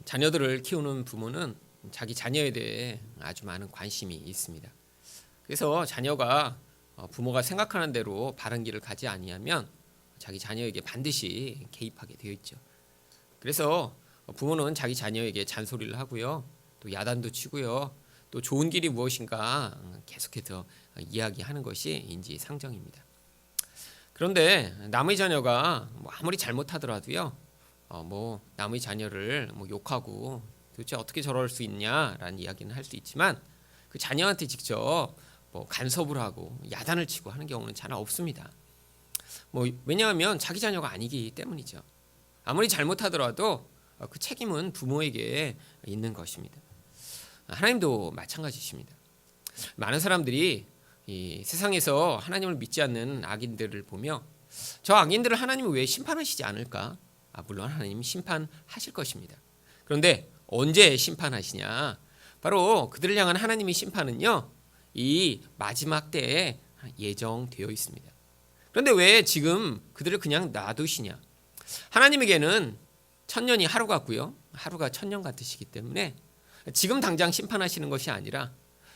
자녀들을 키우는 부모는 자기 자녀에 대해 아주 많은 관심이 있습니다. 그래서 자녀가 부모가 생각하는 대로 바른 길을 가지 아니하면 자기 자녀에게 반드시 개입하게 되어 있죠. 그래서 부모는 자기 자녀에게 잔소리를 하고요, 또 야단도 치고요, 또 좋은 길이 무엇인가 계속해서 이야기하는 것이 인지상정입니다. 그런데 남의 자녀가 아무리 잘못하더라도요, 남의 자녀를 욕하고 도대체 어떻게 저럴 수 있냐라는 이야기는 할 수 있지만 그 자녀한테 직접 간섭을 하고 야단을 치고 하는 경우는 잘 없습니다. 왜냐하면 자기 자녀가 아니기 때문이죠. 아무리 잘못하더라도 그 책임은 부모에게 있는 것입니다. 하나님도 마찬가지십니다. 많은 사람들이 이 세상에서 하나님을 믿지 않는 악인들을 보며 저 악인들을 하나님은 왜 심판하시지 않을까? 물론 하나님 심판하실 것입니다. 그런데 언제 심판하시냐? 바로 그들을 향한 하나님의 심판은요, 이 마지막 때에 예정되어 있습니다. 그런데 왜 지금 그들을 그냥 놔두시냐? 하나님에게는 천년이 하루 같고요, 하루가 천년 같으시기 때문에 지금 당장 심판하시는 것이 아니라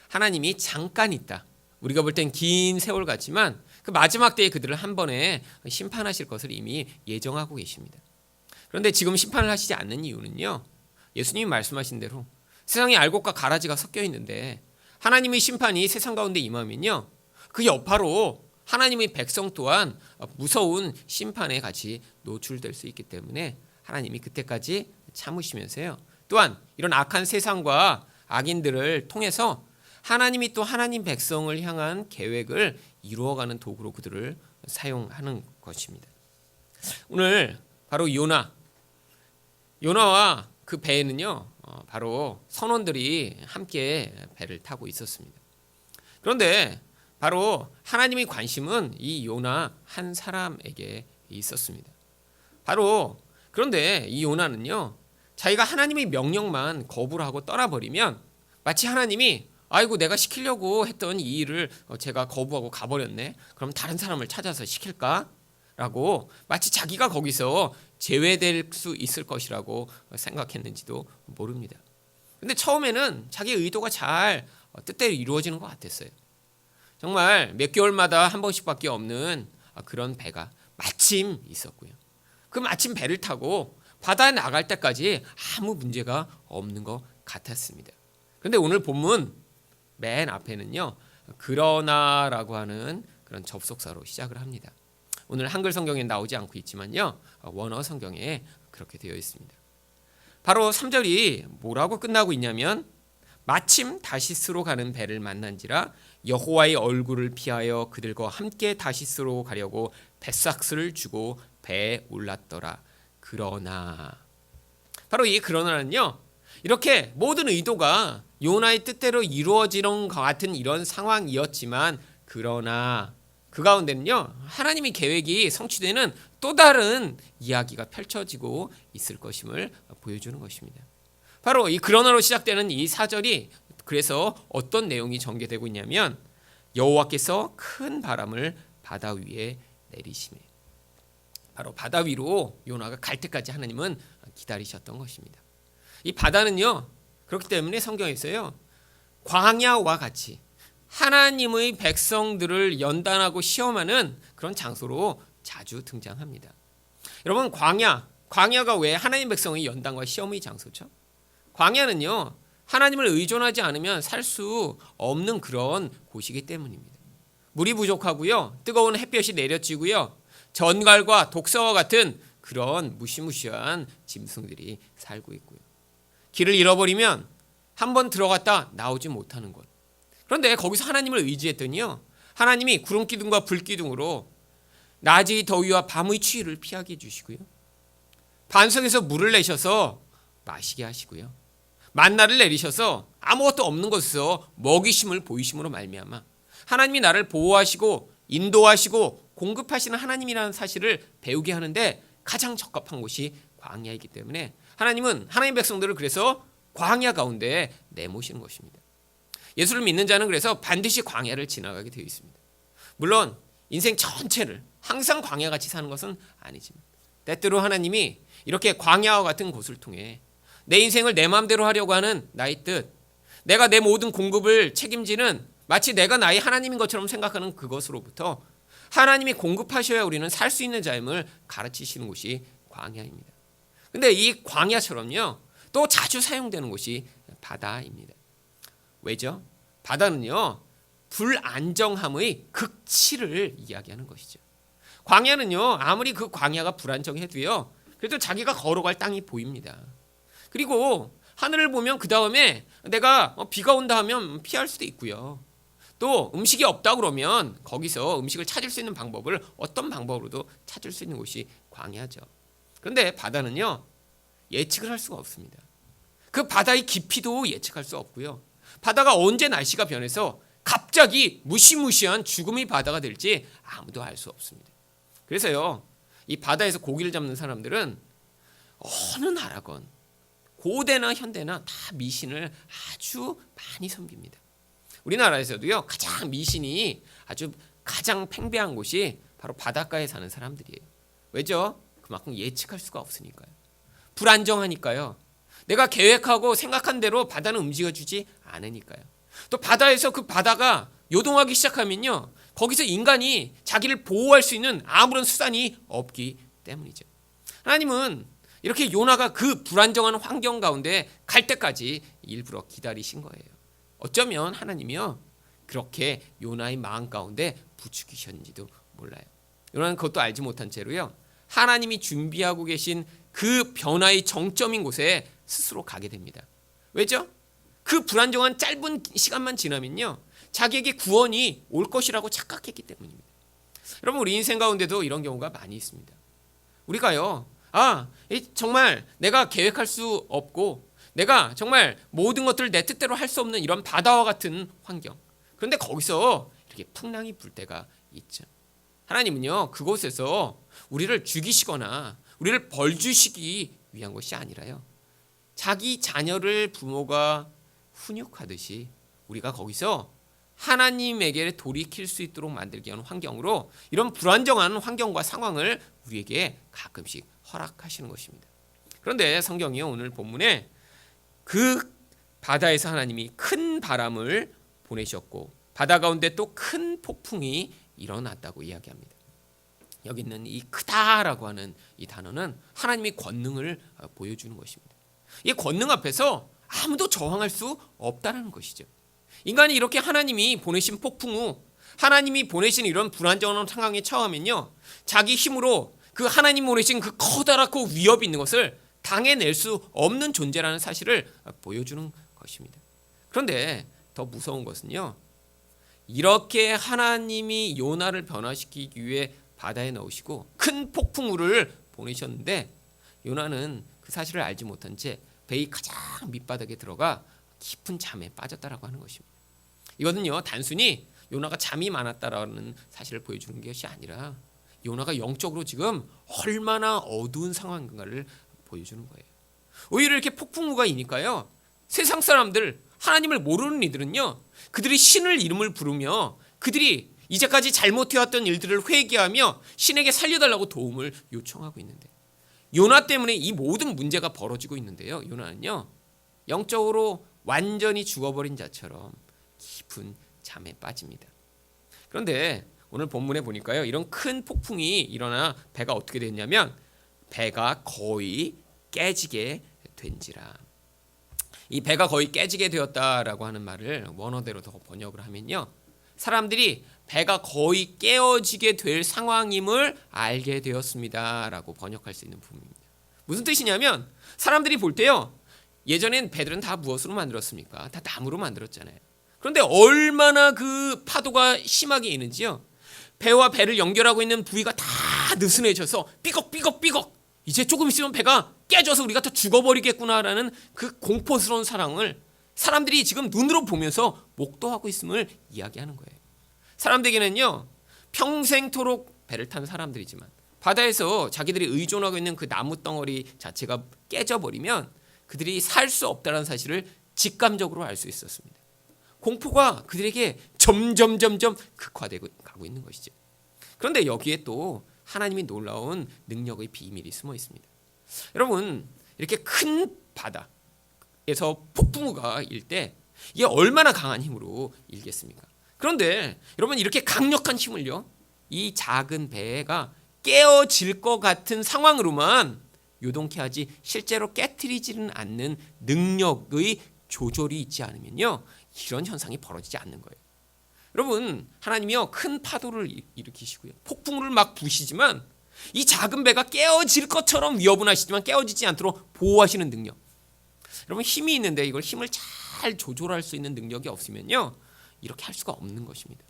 하나님이 잠깐 있다, 우리가 볼 땐 긴 세월 같지만 그 마지막 때에 그들을 한 번에 심판하실 것을 이미 예정하고 계십니다. 그런데 지금 심판을 하시지 않는 이유는요, 예수님이 말씀하신 대로 세상에 알곡과 가라지가 섞여 있는데 하나님의 심판이 세상 가운데 임하면요, 그 여파로 하나님의 백성 또한 무서운 심판에 같이 노출될 수 있기 때문에 하나님이 그때까지 참으시면서요, 또한 이런 악한 세상과 악인들을 통해서 하나님이 또 하나님 백성을 향한 계획을 이루어가는 도구로 그들을 사용하는 것입니다. 오늘 바로 요나와 그 배에는요, 바로 선원들이 함께 배를 타고 있었습니다. 그런데 바로 하나님의 관심은 이 요나 한 사람에게 있었습니다. 그런데 이 요나는요, 자기가 하나님의 명령만 거부를 하고 떠나버리면 마치 하나님이 아이고 내가 시키려고 했던 이 일을 제가 거부하고 가버렸네, 그럼 다른 사람을 찾아서 시킬까? 라고 마치 자기가 거기서 제외될 수 있을 것이라고 생각했는지도 모릅니다. 근데 처음에는 자기 의도가 잘 뜻대로 이루어지는 것 같았어요. 정말 몇 개월마다 한 번씩밖에 없는 그런 배가 마침 있었고요, 그 마침 배를 타고 바다에 나갈 때까지 아무 문제가 없는 것 같았습니다. 그런데 오늘 본문 맨 앞에는요, 그러나라고 하는 그런 접속사로 시작을 합니다. 오늘 한글 성경에 나오지 않고 있지만요, 원어 성경에 그렇게 되어 있습니다. 바로 3절이 뭐라고 끝나고 있냐면, 마침 다시스로 가는 배를 만난지라 여호와의 얼굴을 피하여 그들과 함께 다시스로 가려고 뱃삭스를 주고 배에 올랐더라. 그러나, 바로 이 그러나는요, 이렇게 모든 의도가 요나의 뜻대로 이루어지는 것 같은 이런 상황이었지만, 그러나 그 가운데는요, 하나님의 계획이 성취되는 또 다른 이야기가 펼쳐지고 있을 것임을 보여주는 것입니다. 바로 이 그러나로 시작되는 이 4절이 그래서 어떤 내용이 전개되고 있냐면, 여호와께서 큰 바람을 바다 위에 내리시매, 바로 바다 위로 요나가 갈 때까지 하나님은 기다리셨던 것입니다. 이 바다는요, 그렇기 때문에 성경에서요, 광야와 같이 하나님의 백성들을 연단하고 시험하는 그런 장소로 자주 등장합니다. 여러분, 광야가 왜 하나님 백성의 연단과 시험의 장소죠? 광야는요, 하나님을 의존하지 않으면 살 수 없는 그런 곳이기 때문입니다. 물이 부족하고요, 뜨거운 햇볕이 내려지고요, 전갈과 독사와 같은 그런 무시무시한 짐승들이 살고 있고요, 길을 잃어버리면 한번 들어갔다 나오지 못하는 곳. 그런데 거기서 하나님을 의지했더니요, 하나님이 구름기둥과 불기둥으로 낮의 더위와 밤의 추위를 피하게 해주시고요, 반석에서 물을 내셔서 마시게 하시고요, 만나를 내리셔서 아무것도 없는 곳에서 먹이심을 보이심으로 말미암아 하나님이 나를 보호하시고 인도하시고 공급하시는 하나님이라는 사실을 배우게 하는데 가장 적합한 곳이 광야이기 때문에 하나님은 하나님 백성들을 그래서 광야 가운데 내모시는 것입니다. 예수를 믿는 자는 그래서 반드시 광야를 지나가게 되어 있습니다. 물론 인생 전체를 항상 광야같이 사는 것은 아니지만 때때로 하나님이 이렇게 광야와 같은 곳을 통해 내 인생을 내 마음대로 하려고 하는 나의 뜻, 내가 내 모든 공급을 책임지는 마치 내가 나의 하나님인 것처럼 생각하는 그것으로부터 하나님이 공급하셔야 우리는 살 수 있는 삶을 가르치시는 곳이 광야입니다. 근데 이 광야처럼요, 또 자주 사용되는 곳이 바다입니다. 왜죠? 바다는요, 불안정함의 극치를 이야기하는 것이죠. 광야는요, 아무리 그 광야가 불안정해도요, 그래도 자기가 걸어갈 땅이 보입니다. 그리고 하늘을 보면 그 다음에 내가 비가 온다 하면 피할 수도 있고요. 또 음식이 없다 그러면 거기서 음식을 찾을 수 있는 방법을 어떤 방법으로도 찾을 수 있는 곳이 광야죠. 그런데 바다는요, 예측을 할 수가 없습니다. 그 바다의 깊이도 예측할 수 없고요. 바다가 언제 날씨가 변해서 갑자기 무시무시한 죽음의 바다가 될지 아무도 알 수 없습니다. 그래서요, 이 바다에서 고기를 잡는 사람들은 어느 나라건 고대나 현대나 다 미신을 아주 많이 섬깁니다. 우리나라에서도요, 가장 미신이 아주 가장 팽배한 곳이 바로 바닷가에 사는 사람들이에요. 왜죠? 그만큼 예측할 수가 없으니까요. 불안정하니까요. 내가 계획하고 생각한 대로 바다는 움직여주지 않으니까요. 또 바다에서 그 바다가 요동하기 시작하면요, 거기서 인간이 자기를 보호할 수 있는 아무런 수단이 없기 때문이죠. 하나님은 이렇게 요나가 그 불안정한 환경 가운데 갈 때까지 일부러 기다리신 거예요. 어쩌면 하나님이요, 그렇게 요나의 마음 가운데 부추기셨는지도 몰라요. 요나는 그것도 알지 못한 채로요, 하나님이 준비하고 계신 그 변화의 정점인 곳에 스스로 가게 됩니다. 왜죠? 그 불안정한 짧은 시간만 지나면요, 자기에게 구원이 올 것이라고 착각했기 때문입니다. 여러분, 우리 인생 가운데도 이런 경우가 많이 있습니다. 우리가요, 정말 내가 계획할 수 없고 내가 정말 모든 것들을 내 뜻대로 할 수 없는 이런 바다와 같은 환경, 그런데 거기서 이렇게 풍랑이 불 때가 있죠. 하나님은요, 그곳에서 우리를 죽이시거나 우리를 벌 주시기 위한 것이 아니라요, 자기 자녀를 부모가 훈육하듯이 우리가 거기서 하나님에게 돌이킬 수 있도록 만들게 하는 환경으로 이런 불안정한 환경과 상황을 우리에게 가끔씩 허락하시는 것입니다. 그런데 성경이 오늘 본문에 그 바다에서 하나님이 큰 바람을 보내셨고 바다 가운데 또 큰 폭풍이 일어났다고 이야기합니다. 여기 있는 이 크다라고 하는 이 단어는 하나님의 권능을 보여주는 것입니다. 이 권능 앞에서 아무도 저항할 수 없다는 것이죠. 인간이 이렇게 하나님이 보내신 폭풍 후 하나님이 보내신 이런 불안정한 상황에 처하면요, 자기 힘으로 그 하나님 보내신 그 커다랗고 위협이 있는 것을 당해낼 수 없는 존재라는 사실을 보여주는 것입니다. 그런데 더 무서운 것은요, 이렇게 하나님이 요나를 변화시키기 위해 바다에 넣으시고 큰 폭풍우를 보내셨는데 요나는 그 사실을 알지 못한 채 배의 가장 밑바닥에 들어가 깊은 잠에 빠졌다라고 하는 것입니다. 이거는요, 단순히 요나가 잠이 많았다라는 사실을 보여주는 것이 아니라 요나가 영적으로 지금 얼마나 어두운 상황인가를 보여주는 거예요. 오히려 이렇게 폭풍우가 이니까요, 세상 사람들, 하나님을 모르는 이들은요, 그들이 신을 이름을 부르며 그들이 이제까지 잘못해왔던 일들을 회개하며 신에게 살려달라고 도움을 요청하고 있는데, 요나 때문에 이 모든 문제가 벌어지고 있는데요, 요나는요, 영적으로 완전히 죽어버린 자처럼 깊은 잠에 빠집니다. 그런데 오늘 본문에 보니까요, 이런 큰 폭풍이 일어나 배가 어떻게 됐냐면 배가 거의 깨지게 된지라. 이 배가 거의 깨지게 되었다라고 하는 말을 원어대로 더 번역을 하면요, 사람들이 배가 거의 깨어지게 될 상황임을 알게 되었습니다라고 번역할 수 있는 부분입니다. 무슨 뜻이냐면 사람들이 볼 때요, 예전엔 배들은 다 무엇으로 만들었습니까? 다 나무로 만들었잖아요. 그런데 얼마나 그 파도가 심하게 있는지요, 배와 배를 연결하고 있는 부위가 다 느슨해져서 삐걱삐걱삐걱, 이제 조금 있으면 배가 깨져서 우리가 다 죽어버리겠구나라는 그 공포스러운 상황을 사람들이 지금 눈으로 보면서 목도하고 있음을 이야기하는 거예요. 사람들에게는요, 평생토록 배를 탄 사람들이지만 바다에서 자기들이 의존하고 있는 그 나무 덩어리 자체가 깨져버리면 그들이 살 수 없다는 사실을 직감적으로 알 수 있었습니다. 공포가 그들에게 점점 극화되고 가고 있는 것이죠. 그런데 여기에 또 하나님이 놀라운 능력의 비밀이 숨어 있습니다. 여러분, 이렇게 큰 바다에서 폭풍우가 일 때 이게 얼마나 강한 힘으로 일겠습니까? 그런데 여러분, 이렇게 강력한 힘을요, 이 작은 배가 깨어질 것 같은 상황으로만 요동케 하지 실제로 깨트리지는 않는 능력의 조절이 있지 않으면요, 이런 현상이 벌어지지 않는 거예요. 여러분, 하나님이요, 큰 파도를 일으키시고요, 폭풍우를 막 부시지만 이 작은 배가 깨어질 것처럼 위협은 하시지만 깨어지지 않도록 보호하시는 능력. 여러분, 힘이 있는데 이걸 힘을 잘 조절할 수 있는 능력이 없으면요, 이렇게 할 수가 없는 것입니다.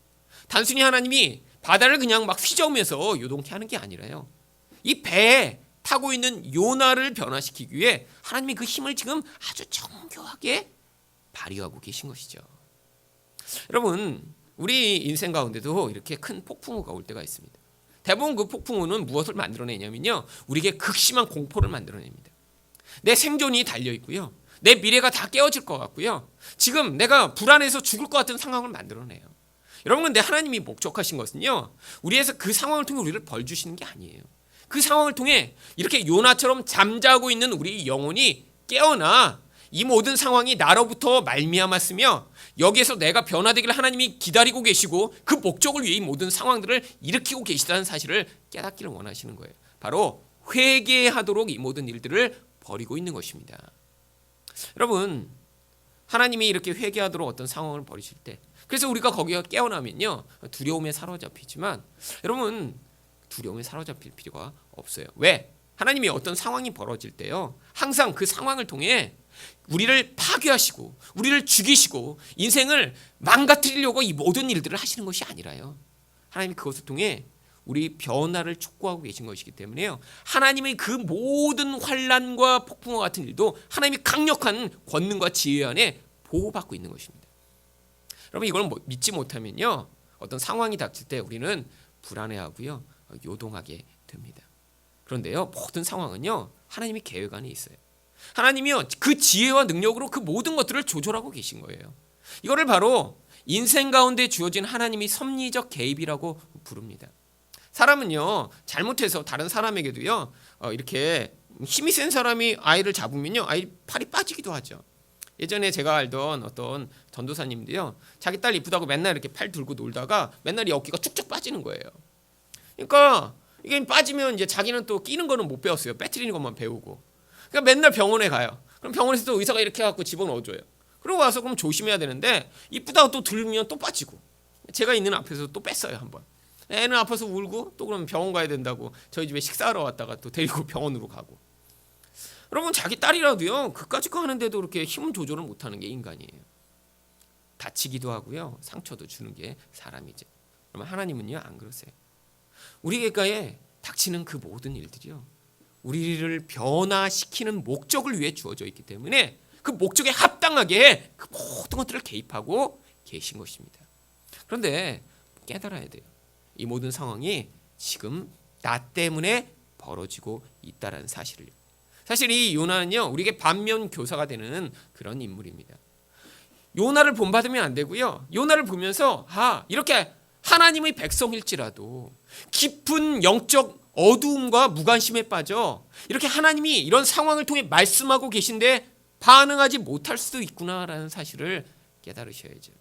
단순히 하나님이 바다를 그냥 막 휘저으면서 요동케 하는 게 아니라요, 이 배에 타고 있는 요나를 변화시키기 위해 하나님이 그 힘을 지금 아주 정교하게 발휘하고 계신 것이죠. 여러분, 우리 인생 가운데도 이렇게 큰 폭풍우가 올 때가 있습니다. 대부분 그 폭풍우는 무엇을 만들어내냐면요, 우리에게 극심한 공포를 만들어냅니다. 내 생존이 달려 있고요, 내 미래가 다 깨어질 것 같고요, 지금 내가 불안해서 죽을 것 같은 상황을 만들어내요. 여러분, 근데 하나님이 목적하신 것은요, 우리에서 그 상황을 통해 우리를 벌 주시는 게 아니에요. 그 상황을 통해 이렇게 요나처럼 잠자고 있는 우리 영혼이 깨어나 이 모든 상황이 나로부터 말미암았으며 여기에서 내가 변화되기를 하나님이 기다리고 계시고 그 목적을 위해 이 모든 상황들을 일으키고 계시다는 사실을 깨닫기를 원하시는 거예요. 바로 회개하도록 이 모든 일들을 벌이고 있는 것입니다. 여러분, 하나님이 이렇게 회개하도록 어떤 상황을 벌이실 때, 그래서 우리가 거기가 깨어나면요, 두려움에 사로잡히지만 여러분, 두려움에 사로잡힐 필요가 없어요. 왜? 하나님이 어떤 상황이 벌어질 때요, 항상 그 상황을 통해 우리를 파괴하시고 우리를 죽이시고 인생을 망가뜨리려고 이 모든 일들을 하시는 것이 아니라요, 하나님이 그것을 통해 우리 변화를 촉구하고 계신 것이기 때문에요, 하나님의 그 모든 환난과 폭풍과 같은 일도 하나님이 강력한 권능과 지혜 안에 보호받고 있는 것입니다. 여러분, 이걸 믿지 못하면요, 어떤 상황이 닥칠 때 우리는 불안해하고요, 요동하게 됩니다. 그런데요, 모든 상황은요, 하나님의 계획 안에 있어요. 하나님이요, 그 지혜와 능력으로 그 모든 것들을 조절하고 계신 거예요. 이거를 바로 인생 가운데 주어진 하나님의 섭리적 개입이라고 부릅니다. 사람은요, 잘못해서 다른 사람에게도요, 이렇게 힘이 센 사람이 아이를 잡으면요, 아이 팔이 빠지기도 하죠. 예전에 제가 알던 어떤 전도사님도요, 자기 딸 이쁘다고 맨날 이렇게 팔 들고 놀다가 맨날 이 어깨가 쭉쭉 빠지는 거예요. 그러니까 이게 빠지면 이제 자기는 또 끼는 거는 못 배웠어요. 빼트리는 것만 배우고. 그러니까 맨날 병원에 가요. 그럼 병원에서 또 의사가 이렇게 해갖고 집어넣어줘요. 그러고 와서 그럼 조심해야 되는데 이쁘다고 또 들면 또 빠지고. 제가 있는 앞에서 또 뺐어요, 한번. 애는 아파서 울고 또 그러면 병원 가야 된다고 저희 집에 식사하러 왔다가 또 데리고 병원으로 가고. 여러분, 자기 딸이라도요, 그까짓 거 하는데도 그렇게 힘 조절을 못하는 게 인간이에요. 다치기도 하고요, 상처도 주는 게 사람이죠. 그러면 하나님은요, 안 그러세요. 우리에게 닥치는 그 모든 일들이요, 우리를 변화시키는 목적을 위해 주어져 있기 때문에 그 목적에 합당하게 그 모든 것들을 개입하고 계신 것입니다. 그런데 깨달아야 돼요. 이 모든 상황이 지금 나 때문에 벌어지고 있다는 사실을요. 사실 이 요나는요, 우리에게 반면 교사가 되는 그런 인물입니다. 요나를 본받으면 안 되고요, 요나를 보면서 이렇게 하나님의 백성일지라도 깊은 영적 어두움과 무관심에 빠져 이렇게 하나님이 이런 상황을 통해 말씀하고 계신데 반응하지 못할 수도 있구나라는 사실을 깨달으셔야죠.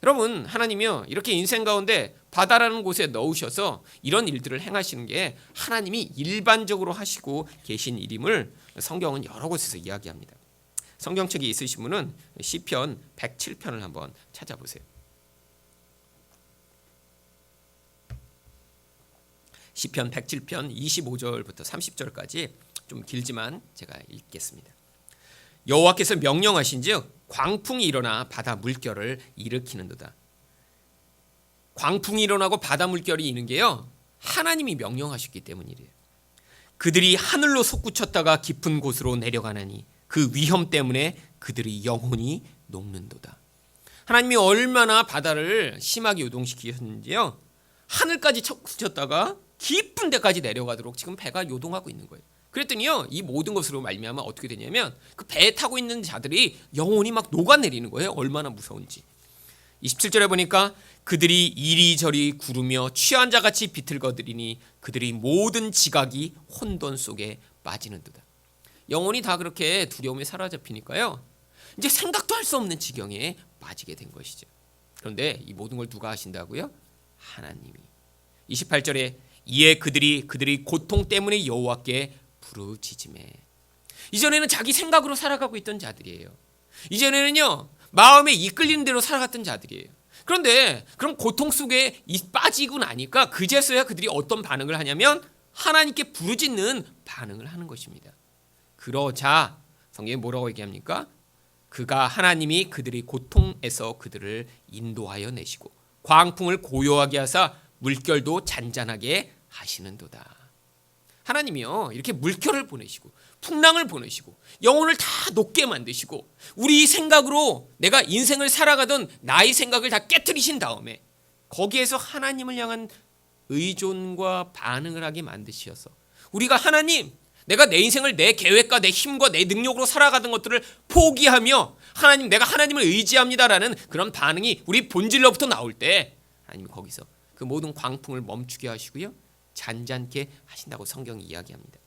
여러분, 하나님이요, 이렇게 인생 가운데 바다라는 곳에 넣으셔서 이런 일들을 행하시는 게 하나님이 일반적으로 하시고 계신 일임을 성경은 여러 곳에서 이야기합니다. 성경책이 있으신 분은 시편 107편을 한번 찾아보세요. 시편 107편 25절부터 30절까지 좀 길지만 제가 읽겠습니다. 여호와께서 명령하신즉 광풍이 일어나 바다 물결을 일으키는도다. 광풍이 일어나고 바다 물결이 이는 게요, 하나님이 명령하셨기 때문이래요. 그들이 하늘로 솟구쳤다가 깊은 곳으로 내려가나니 그 위험 때문에 그들의 영혼이 녹는도다. 하나님이 얼마나 바다를 심하게 요동시키셨는지요, 하늘까지 솟구쳤다가 깊은 데까지 내려가도록 지금 배가 요동하고 있는 거예요. 그랬더니요, 이 모든 것으로 말미암아 어떻게 되냐면 그 배에 타고 있는 자들이 영혼이 막 녹아내리는 거예요. 얼마나 무서운지. 27절에 보니까 그들이 이리저리 구르며 취한 자같이 비틀거리니 그들의 모든 지각이 혼돈 속에 빠지는 듯다. 영혼이 다 그렇게 두려움에 사로잡히니까요, 이제 생각도 할 수 없는 지경에 빠지게 된 것이죠. 그런데 이 모든 걸 누가 하신다고요? 하나님이. 28절에 이에 그들이 고통 때문에 여호와께 부르짖으매. 이전에는 자기 생각으로 살아가고 있던 자들이에요. 이전에는요, 마음에 이끌리는 대로 살아갔던 자들이에요. 그런데 그런 고통 속에 빠지고 나니까 그제서야 그들이 어떤 반응을 하냐면 하나님께 부르짖는 반응을 하는 것입니다. 그러자 성경에 뭐라고 얘기합니까? 그가 하나님이 그들의 고통에서 그들을 인도하여 내시고 광풍을 고요하게 하사 물결도 잔잔하게 하시는도다. 하나님이요, 이렇게 물결을 보내시고 풍랑을 보내시고 영혼을 다 녹게 만드시고 우리 생각으로 내가 인생을 살아가던 나의 생각을 다 깨트리신 다음에 거기에서 하나님을 향한 의존과 반응을 하게 만드셔서 우리가 하나님, 내가 내 인생을 내 계획과 내 힘과 내 능력으로 살아가던 것들을 포기하며 하나님, 내가 하나님을 의지합니다라는 그런 반응이 우리 본질로부터 나올 때 하나님이 거기서 그 모든 광풍을 멈추게 하시고요, 잔잔케 하신다고 성경이 이야기합니다.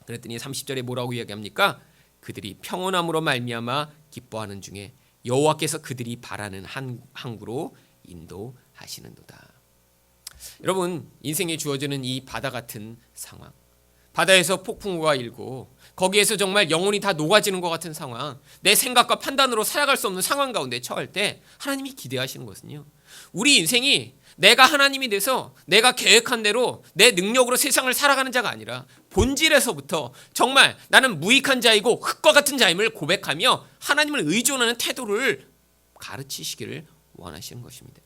그랬더니 30절에 뭐라고 이야기합니까? 그들이 평온함으로 말미암아 기뻐하는 중에 여호와께서 그들이 바라는 항구로 인도하시는도다. 여러분, 인생에 주어지는 이 바다 같은 상황, 바다에서 폭풍우가 일고 거기에서 정말 영혼이 다 녹아지는 것 같은 상황, 내 생각과 판단으로 살아갈 수 없는 상황 가운데 처할 때 하나님이 기대하시는 것은요, 우리 인생이 내가 하나님이 돼서 내가 계획한 대로 내 능력으로 세상을 살아가는 자가 아니라 본질에서부터 정말 나는 무익한 자이고 흙과 같은 자임을 고백하며 하나님을 의존하는 태도를 가르치시기를 원하시는 것입니다.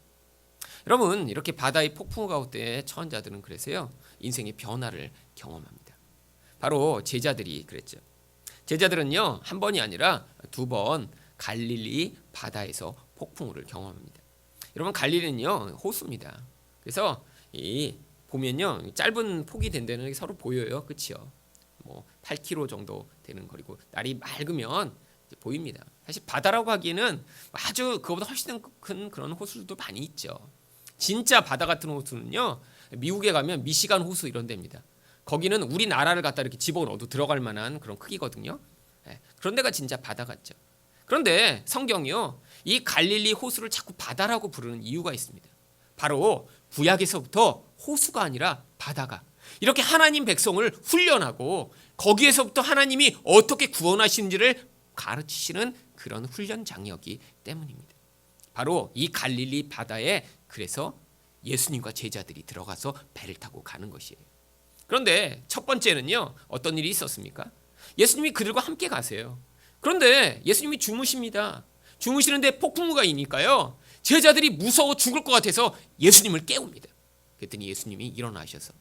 여러분, 이렇게 바다의 폭풍우 가운데 처한 자들은 그래서요, 인생의 변화를 경험합니다. 바로 제자들이 그랬죠. 제자들은요, 한 번이 아니라 두 번 갈릴리 바다에서 폭풍우를 경험합니다. 여러분, 갈릴리는요, 호수입니다. 그래서 이 보면요, 짧은 폭이 된 데는 서로 보여요, 그렇죠? 뭐 8km 정도 되는 거리고 날이 맑으면 이제 보입니다. 사실 바다라고 하기에는 아주 그거보다 훨씬 큰 그런 호수들도 많이 있죠. 진짜 바다 같은 호수는요, 미국에 가면 미시간 호수 이런 데입니다. 거기는 우리나라를 갖다 이렇게 집어넣어도 들어갈 만한 그런 크기거든요. 그런 데가 진짜 바다 같죠. 그런데 성경이요, 이 갈릴리 호수를 자꾸 바다라고 부르는 이유가 있습니다. 바로 구약에서부터 호수가 아니라 바다가 이렇게 하나님 백성을 훈련하고 거기에서부터 하나님이 어떻게 구원하시는지를 가르치시는 그런 훈련 장이었기 때문입니다. 바로 이 갈릴리 바다에 그래서 예수님과 제자들이 들어가서 배를 타고 가는 것이에요. 그런데 첫 번째는요, 어떤 일이 있었습니까? 예수님이 그들과 함께 가세요. 그런데 예수님이 주무십니다. 주무시는데 폭풍우가 이니까요, 제자들이 무서워 죽을 것 같아서 예수님을 깨웁니다. 그랬더니 예수님이 일어나셔서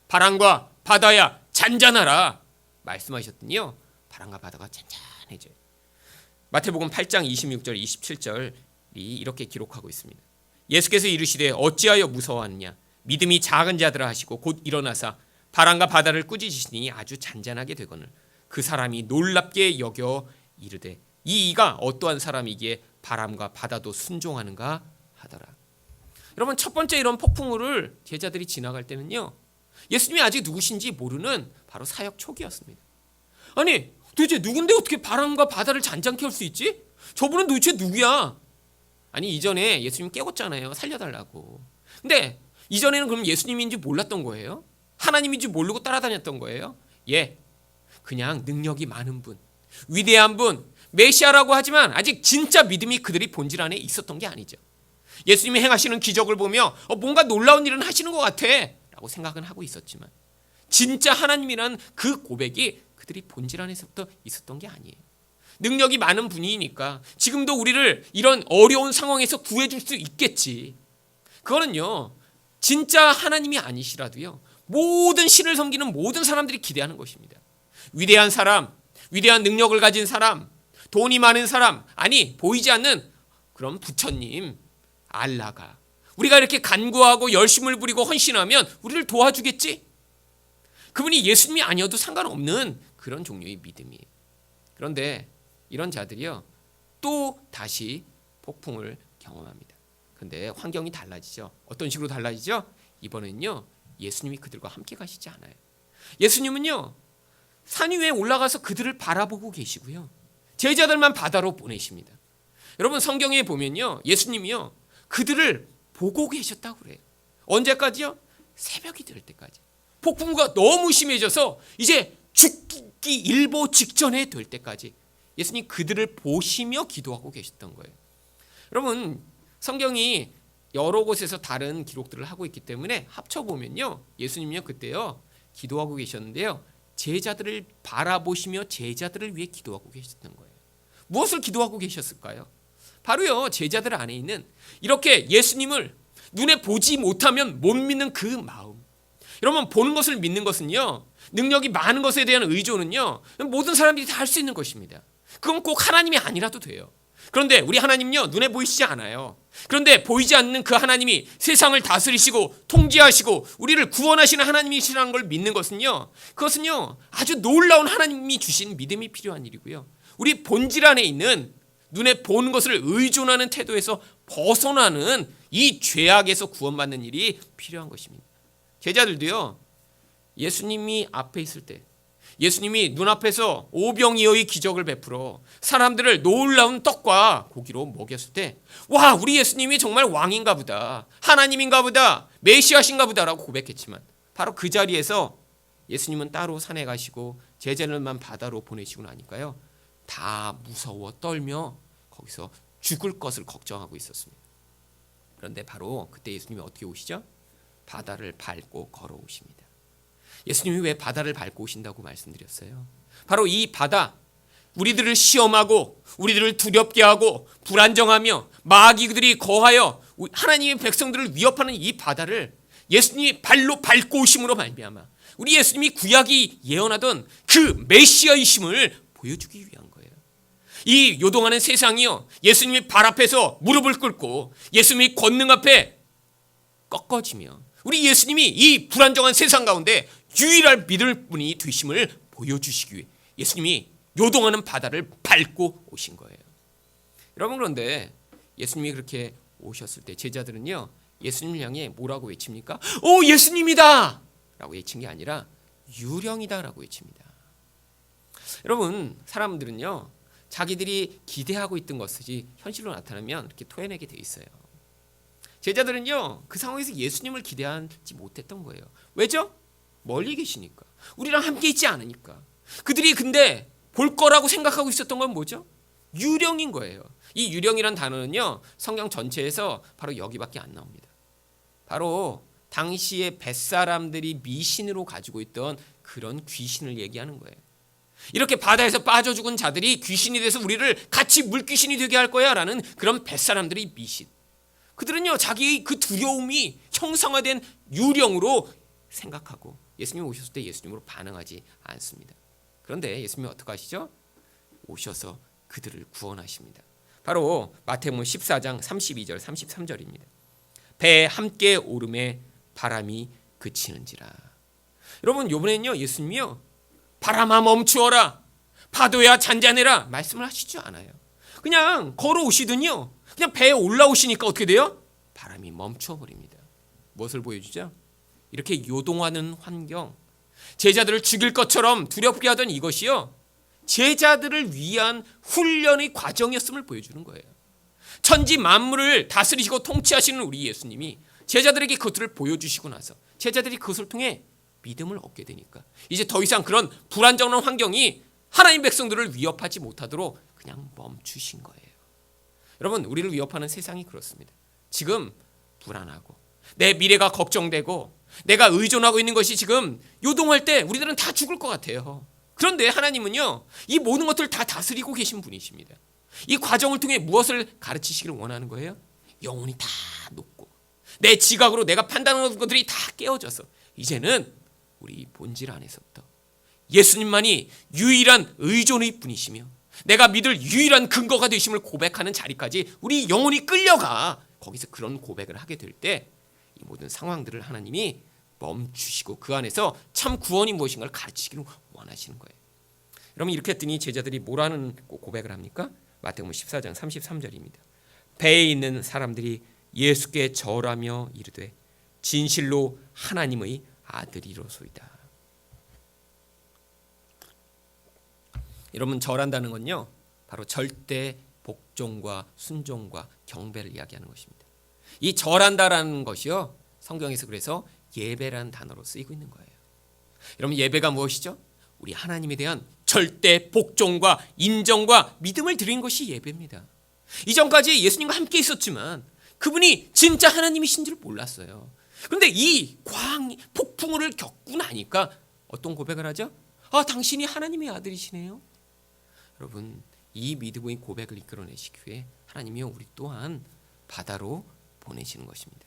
바람과 바다야 잔잔하라 말씀하셨더니요, 바람과 바다가 잔잔해져요. 마태복음 8장 26절 27절이 이렇게 기록하고 있습니다. 예수께서 이르시되 어찌하여 무서워하느냐, 믿음이 작은 자들아 하시고 곧 일어나사 바람과 바다를 꾸짖으시니 아주 잔잔하게 되거늘 그 사람이 놀랍게 여겨 이르되 이 이가 어떠한 사람이기에 바람과 바다도 순종하는가 하더라. 여러분, 첫 번째 이런 폭풍우를 제자들이 지나갈 때는요, 예수님이 아직 누구신지 모르는 바로 사역 초기였습니다. 아니, 도대체 누군데 어떻게 바람과 바다를 잔잔케 할 수 있지? 저분은 도대체 누구야? 아니, 이전에 예수님 깨웠잖아요, 살려달라고. 근데 이전에는 그럼 예수님인지 몰랐던 거예요? 하나님인지 모르고 따라다녔던 거예요? 예, 그냥 능력이 많은 분, 위대한 분, 메시아라고 하지만 아직 진짜 믿음이 그들이 본질 안에 있었던 게 아니죠. 예수님이 행하시는 기적을 보며 뭔가 놀라운 일은 하시는 것 같아 라고 생각은 하고 있었지만 진짜 하나님이라는 그 고백이 그들이 본질 안에서부터 있었던 게 아니에요. 능력이 많은 분이니까 지금도 우리를 이런 어려운 상황에서 구해줄 수 있겠지. 그거는요, 진짜 하나님이 아니시라도요, 모든 신을 섬기는 모든 사람들이 기대하는 것입니다. 위대한 사람, 위대한 능력을 가진 사람, 돈이 많은 사람, 아니 보이지 않는 그런 부처님, 알라가 우리가 이렇게 간구하고 열심을 부리고 헌신하면 우리를 도와주겠지? 그분이 예수님이 아니어도 상관없는 그런 종류의 믿음이에요. 그런데 이런 자들이요, 또 다시 폭풍을 경험합니다. 그런데 환경이 달라지죠. 어떤 식으로 달라지죠? 이번에는요, 예수님이 그들과 함께 가시지 않아요. 예수님은요, 산 위에 올라가서 그들을 바라보고 계시고요. 제자들만 바다로 보내십니다. 여러분 성경에 보면요. 예수님이요. 그들을 보고 계셨다고 그래요. 언제까지요? 새벽이 될 때까지. 폭풍우가 너무 심해져서 이제 죽기 일보 직전에 될 때까지 예수님 그들을 보시며 기도하고 계셨던 거예요. 여러분 성경이 여러 곳에서 다른 기록들을 하고 있기 때문에 합쳐보면요. 예수님요 그때요 기도하고 계셨는데요. 제자들을 바라보시며 제자들을 위해 기도하고 계셨던 거예요. 무엇을 기도하고 계셨을까요? 바로요 제자들 안에 있는 이렇게 예수님을 눈에 보지 못하면 못 믿는 그 마음. 여러분 보는 것을 믿는 것은요 능력이 많은 것에 대한 의존은요 모든 사람들이 다 할 수 있는 것입니다. 그건 꼭 하나님이 아니라도 돼요. 그런데 우리 하나님요 눈에 보이시지 않아요. 그런데 보이지 않는 그 하나님이 세상을 다스리시고 통제하시고 우리를 구원하시는 하나님이시라는 걸 믿는 것은요 그것은요 아주 놀라운 하나님이 주신 믿음이 필요한 일이고요. 우리 본질 안에 있는 눈에 보는 것을 의존하는 태도에서 벗어나는 이 죄악에서 구원받는 일이 필요한 것입니다. 제자들도요 예수님이 앞에 있을 때 예수님이 눈앞에서 오병이어의 기적을 베풀어 사람들을 놀라운 떡과 고기로 먹였을 때 와 우리 예수님이 정말 왕인가 보다 하나님인가 보다 메시아신가 보다라고 고백했지만 바로 그 자리에서 예수님은 따로 산에 가시고 제자들만 바다로 보내시고 나니까요 다 무서워 떨며 거기서 죽을 것을 걱정하고 있었습니다. 그런데 바로 그때 예수님이 어떻게 오시죠? 바다를 밟고 걸어오십니다. 예수님이 왜 바다를 밟고 오신다고 말씀드렸어요? 바로 이 바다, 우리들을 시험하고 우리들을 두렵게 하고 불안정하며 마귀들이 거하여 하나님의 백성들을 위협하는 이 바다를 예수님이 발로 밟고 오심으로 말미암아 우리 예수님이 구약이 예언하던 그 메시아이심을 보여주기 위한 거예요. 이 요동하는 세상이요 예수님이 발 앞에서 무릎을 꿇고 예수님이 권능 앞에 꺾어지며 우리 예수님이 이 불안정한 세상 가운데 유일할 믿을 분이 되심을 보여주시기 위해 예수님이 요동하는 바다를 밟고 오신 거예요. 여러분 그런데 예수님이 그렇게 오셨을 때 제자들은요 예수님을 향해 뭐라고 외칩니까? 오 예수님이다! 라고 외친 게 아니라 유령이다 라고 외칩니다. 여러분 사람들은요 자기들이 기대하고 있던 것이 현실로 나타나면 이렇게 토해내게 돼 있어요. 제자들은요 그 상황에서 예수님을 기대하지 못했던 거예요. 왜죠? 멀리 계시니까 우리랑 함께 있지 않으니까. 그들이 근데 볼 거라고 생각하고 있었던 건 뭐죠? 유령인 거예요. 이 유령이란 단어는요 성경 전체에서 바로 여기밖에 안 나옵니다. 바로 당시의 뱃사람들이 미신으로 가지고 있던 그런 귀신을 얘기하는 거예요. 이렇게 바다에서 빠져 죽은 자들이 귀신이 돼서 우리를 같이 물귀신이 되게 할 거야 라는 그런 뱃사람들의 미신. 그들은요 자기 그 두려움이 형상화된 유령으로 생각하고 예수님이 오셨을 때 예수님으로 반응하지 않습니다. 그런데 예수님이 어떻게 하시죠? 오셔서 그들을 구원하십니다. 바로 마태복음 14장 32절 33절입니다. 배에 함께 오름에 바람이 그치는지라. 여러분 이번에는요 예수님이요 바람아 멈추어라 파도야 잔잔해라 말씀을 하시지 않아요. 그냥 걸어오시더니요 그냥 배에 올라오시니까 어떻게 돼요? 바람이 멈춰버립니다. 무엇을 보여주죠? 이렇게 요동하는 환경, 제자들을 죽일 것처럼 두렵게 하던 이것이요 제자들을 위한 훈련의 과정이었음을 보여주는 거예요. 천지 만물을 다스리시고 통치하시는 우리 예수님이 제자들에게 그것들을 보여주시고 나서 제자들이 그것을 통해 믿음을 얻게 되니까 이제 더 이상 그런 불안정한 환경이 하나님 백성들을 위협하지 못하도록 그냥 멈추신 거예요. 여러분 우리를 위협하는 세상이 그렇습니다. 지금 불안하고 내 미래가 걱정되고 내가 의존하고 있는 것이 지금 요동할 때 우리들은 다 죽을 것 같아요. 그런데 하나님은요 이 모든 것들을 다 다스리고 계신 분이십니다. 이 과정을 통해 무엇을 가르치시기를 원하는 거예요? 영혼이 다 녹고 내 지각으로 내가 판단하는 것들이 다 깨어져서 이제는 우리 본질 안에서부터 예수님만이 유일한 의존의 분이시며 내가 믿을 유일한 근거가 되심을 고백하는 자리까지 우리 영혼이 끌려가 거기서 그런 고백을 하게 될 때 이 모든 상황들을 하나님이 멈추시고 그 안에서 참 구원이 무엇인가를 가르치기를 원하시는 거예요. 여러분 이렇게 했더니 제자들이 뭐라는 고백을 합니까? 마태복음 14장 33절입니다. 배에 있는 사람들이 예수께 절하며 이르되 진실로 하나님의 아들이로소이다. 여러분, 절한다는 건요, 바로 절대 복종과 순종과 경배를 이야기하는 것입니다. 이 절한다라는 것이요, 성경에서 그래서 예배라는 단어로 쓰이고 있는 거예요. 여러분, 예배가 무엇이죠? 우리 하나님에 대한 절대 복종과 인정과 믿음을 드린 것이 예배입니다. 이전까지 예수님과 함께 있었지만 그분이 진짜 하나님이신 줄 몰랐어요. 그런데 이 폭풍우를 겪고 나니까 어떤 고백을 하죠? 당신이 하나님의 아들이시네요. 여러분, 이 믿음의 고백을 이끌어내시기 위해 하나님이요, 우리 또한 바다로 보내시는 것입니다.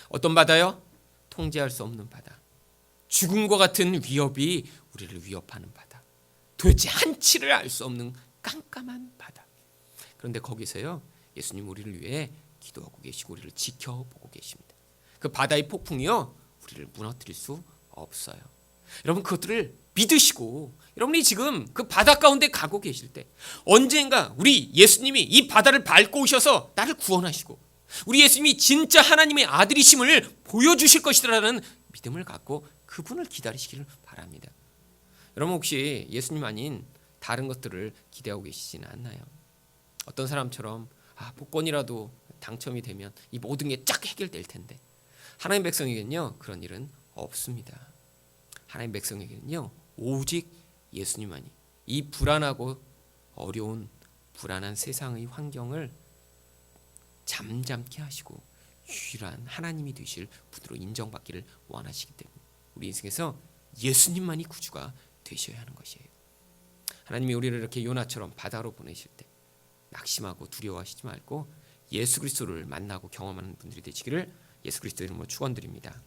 어떤 바다요? 통제할 수 없는 바다. 죽음과 같은 위협이 우리를 위협하는 바다. 도대체 한치를 알 수 없는 깜깜한 바다. 그런데 거기서요, 예수님 우리를 위해 기도하고 계시고 우리를 지켜보고 계십니다. 그 바다의 폭풍이요, 우리를 무너뜨릴 수 없어요. 여러분, 그것들을 믿으시고 여러분이 지금 그 바다 가운데 가고 계실 때 언젠가 우리 예수님이 이 바다를 밟고 오셔서 나를 구원하시고 우리 예수님이 진짜 하나님의 아들이심을 보여주실 것이라는 믿음을 갖고 그분을 기다리시기를 바랍니다. 여러분, 혹시 예수님 아닌 다른 것들을 기대하고 계시지는 않나요? 어떤 사람처럼 복권이라도 당첨이 되면 이 모든 게 쫙 해결될 텐데, 하나님 백성에게는요, 그런 일은 없습니다. 하나님 백성에게는요, 오직 예수님만이 이 불안하고 어려운 불안한 세상의 환경을 잠잠케 하시고 유일한 하나님이 되실 분으로 인정받기를 원하시기 때문에 우리 인생에서 예수님만이 구주가 되셔야 하는 것이에요. 하나님이 우리를 이렇게 요나처럼 바다로 보내실 때 낙심하고 두려워하시지 말고 예수 그리스도를 만나고 경험하는 분들이 되시기를 예수 그리스도 이름으로 축원드립니다.